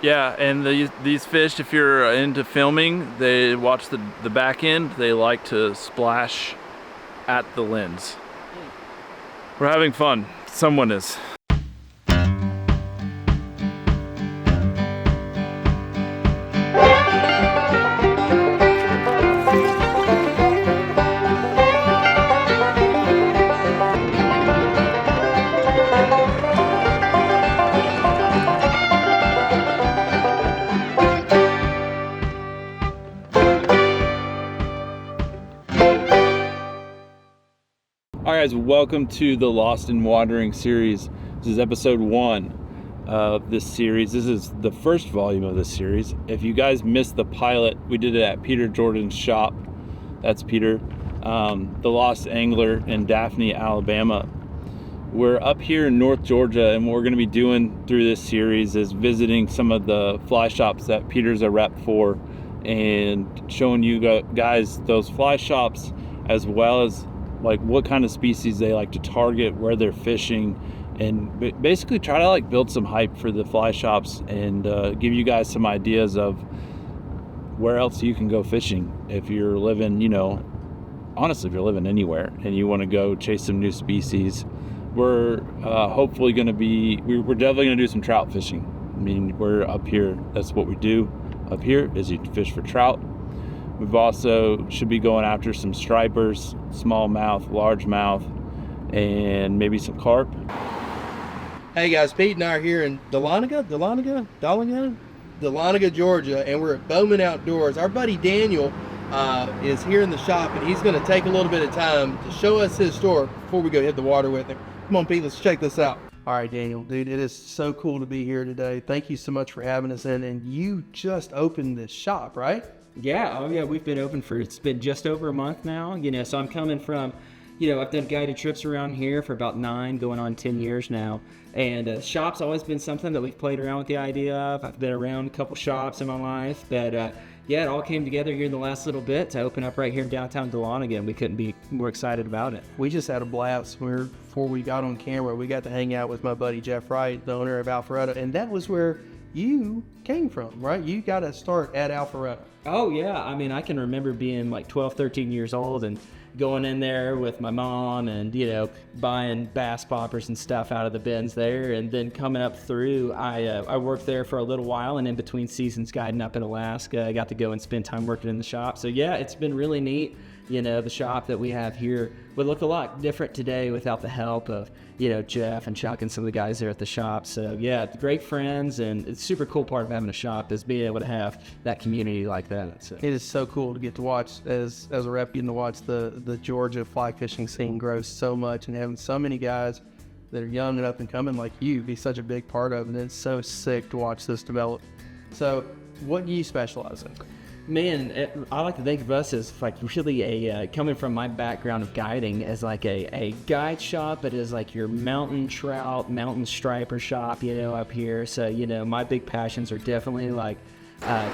Yeah, and these fish, if you're into filming, they watch the back end. They like to splash at the lens. We're having fun. Someone is. All right, guys, welcome to the Lost in Wandering series. This is episode 1 of this series. This is the first volume of this series. If you guys missed the pilot, we did it at Peter Jordan's shop. That's Peter, the Lost Angler in Daphne, Alabama. We're up here in North Georgia, and what we're going to be doing through this series is visiting some of the fly shops that Peter's a rep for and showing you guys those fly shops, as well as like what kind of species they like to target, where they're fishing, and basically try to like build some hype for the fly shops and give you guys some ideas of where else you can go fishing if you're living, honestly, if you're living anywhere and you want to go chase some new species. We're hopefully going to we're definitely going to do some trout fishing. I mean, we're up here. That's what we do up here, is you fish for trout. We've also should be going after some stripers, smallmouth, largemouth, and maybe some carp. Hey guys, Pete and I are here in Dahlonega, Georgia, and we're at Bowman Outdoors. Our buddy Daniel is here in the shop, and he's going to take a little bit of time to show us his store before we go hit the water with him. Come on, Pete, let's check this out. All right, Daniel, dude, it is so cool to be here today. Thank you so much for having us in, and you just opened this shop, right? Yeah, we've been open it's been just over a month now, so I'm coming from, I've done guided trips around here for about 9, going on 10 years now, and shop's always been something that we've played around with the idea of. I've been around a couple shops in my life, but it all came together here in the last little bit to open up right here in downtown Dahlonega, and we couldn't be more excited about it. We just had a blast. Before we got on camera, we got to hang out with my buddy Jeff Wright, the owner of Alpharetta, and that was where you came from, right? You got to start at Alpharetta. Oh, yeah. I mean, I can remember being like 12, 13 years old and going in there with my mom and, buying bass poppers and stuff out of the bins there. And then coming up through, I worked there for a little while, and in between seasons guiding up in Alaska, I got to go and spend time working in the shop. So, yeah, it's been really neat. The shop that we have here would look a lot different today without the help of, Jeff and Chuck and some of the guys there at the shop. So, yeah, great friends, and it's a super cool part of having a shop is being able to have that community like that. So. It is so cool to get to watch, as a rep, getting to watch the Georgia fly fishing scene grow so much, and having so many guys that are young and up and coming like you be such a big part of it. And it's so sick to watch this develop. So, what do you specialize in? Man, I like to think of us as like really coming from my background of guiding as like a guide shop, but as like your mountain trout, mountain striper shop, up here. So, my big passions are definitely like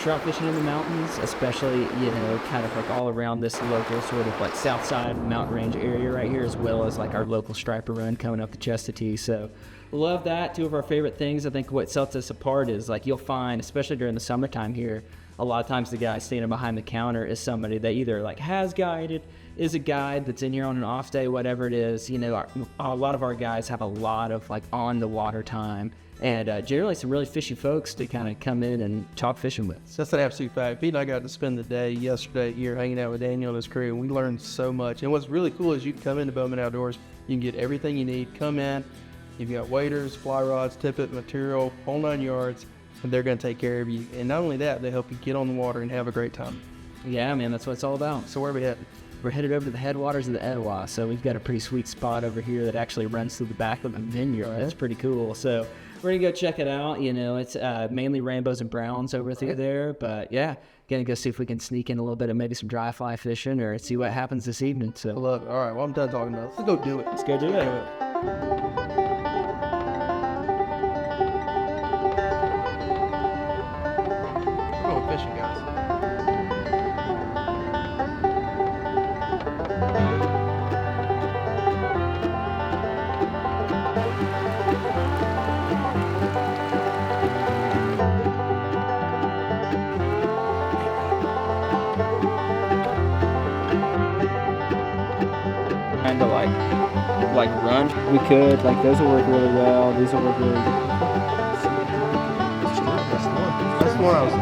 trout fishing in the mountains, especially, kind of like all around this local sort of like south side mountain range area right here, as well as like our local striper run coming up the Chestatee. So love that. Two of our favorite things. I think what sets us apart is like you'll find, especially during the summertime here, a lot of times the guy standing behind the counter is somebody that either like has guided, is a guide that's in here on an off day, whatever it is. A lot of our guys have a lot of like on the water time, and generally some really fishy folks to kind of come in and talk fishing with. That's an absolute fact. Pete and I got to spend the day yesterday here hanging out with Daniel and his crew, and we learned so much. And what's really cool is you can come into Bowman Outdoors, you can get everything you need. Come in, you've got waders, fly rods, tippet, material, whole 9 yards. And they're going to take care of you. And not only that, they help you get on the water and have a great time. Yeah, man, that's what it's all about. So where are we headed? We're headed over to the headwaters of the Etowah. So we've got a pretty sweet spot over here that actually runs through the back of a vineyard. That's pretty cool. So we're going to go check it out. It's mainly rainbows and browns over through there. But yeah, going to go see if we can sneak in a little bit of maybe some dry fly fishing or see what happens this evening. So I love it. All right, well, I'm done talking about it. Let's go do it. Let's go do it. Fishing, guys. like run, we could. Like those will work really well. These will work really good. That's the one I was.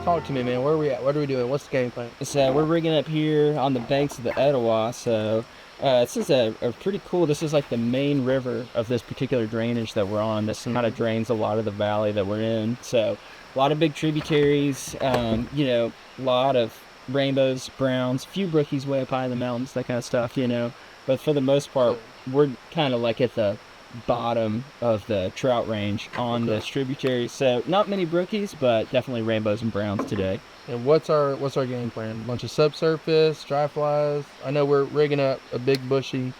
Talk to me, man. Where are we at? What are we doing? What's the game plan? So we're rigging up here on the banks of the Etowah. So this is a pretty cool, this is like the main river of this particular drainage that we're on. This kind of drains a lot of the valley that we're in. So a lot of big tributaries, you know, a lot of rainbows, browns, a few brookies way up high in the mountains, that kind of stuff, you know. But for the most part, we're kind of like at the bottom of the trout range on this tributary. So not many brookies, but definitely rainbows and browns today. And what's our game plan? A bunch of subsurface, dry flies. I know we're rigging up a big bushy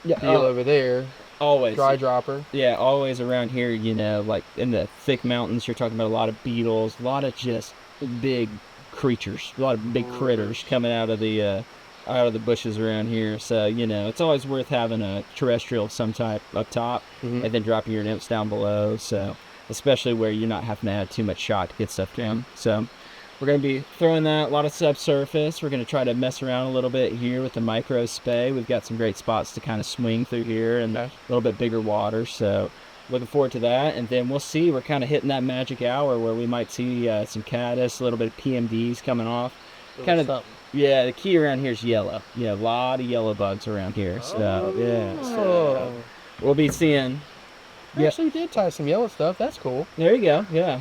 deal over there. Always. Dry dropper. Yeah, always around here, you know, like in the thick mountains, you're talking about a lot of beetles, a lot of just big creatures, a lot of big critters coming out of the bushes around here. So, you know, it's always worth having a terrestrial of some type up top and then dropping your nymphs down below. So, especially where you're not having to add too much shot to get stuff down. So, we're going to be throwing that, a lot of subsurface. We're going to try to mess around a little bit here with the micro spay. We've got some great spots to kind of swing through here and a little bit bigger water. So, looking forward to that. And then we'll see, we're kind of hitting that magic hour where we might see some caddis, a little bit of PMDs coming off. Kind of something. Yeah, the key around here is yellow. Yeah, a lot of yellow bugs around here. So, yeah. So, we'll be seeing. We actually did tie some yellow stuff. That's cool. There you go. Yeah.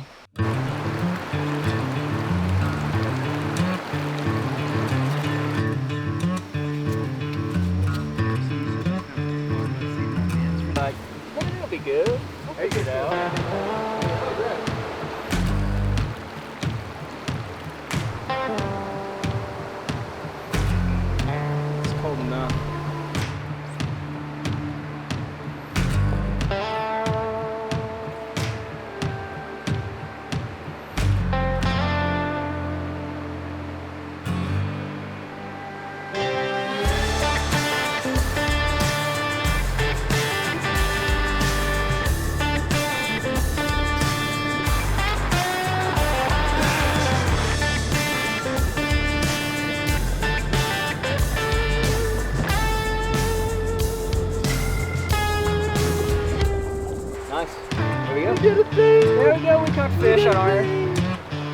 Like, that'll be good. We'll figure it out. There we go, we caught fish on our...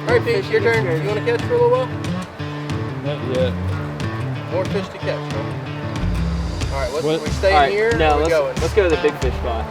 Alright, Pete, your turn. You want to catch for a little while? Not yet. More fish to catch, huh? Alright, we staying right, here? No, or let's go to the big fish spot.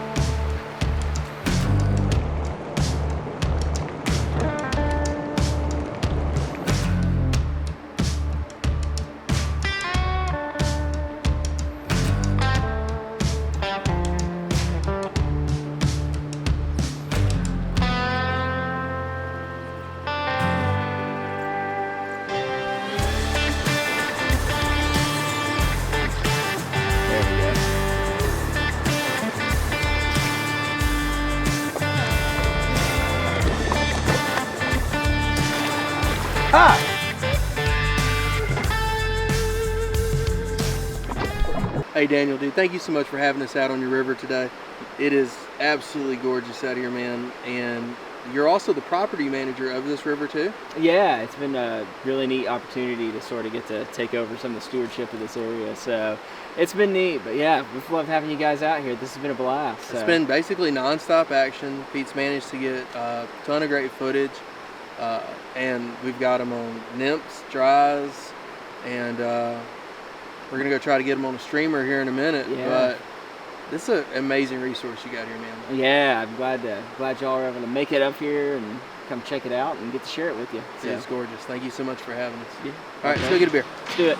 Hey Daniel, dude, thank you so much for having us out on your river today. It is absolutely gorgeous out here, man. And you're also the property manager of this river too? Yeah, it's been a really neat opportunity to sort of get to take over some of the stewardship of this area. So it's been neat, but yeah, we've loved having you guys out here. This has been a blast. It's been basically non-stop action. Pete's managed to get a ton of great footage. And we've got them on nymphs, dries, and we're gonna go try to get them on a streamer here in a minute. Yeah. But this is an amazing resource you got here, man. Yeah, I'm glad y'all are able to make it up here and come check it out and get to share it with you. So. It's gorgeous. Thank you so much for having us. Yeah. All right, let's go get a beer. Let's do it.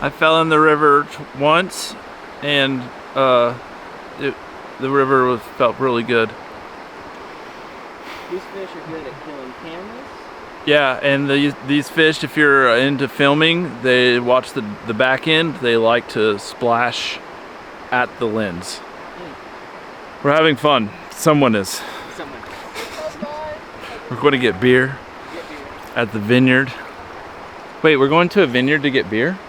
I fell in the river once, and the river felt really good. These fish are good at killing cameras. Yeah, and these fish, if you're into filming, they watch the back end. They like to splash at the lens. We're having fun. Someone is. We're going to get beer at the vineyard. Wait, we're going to a vineyard to get beer?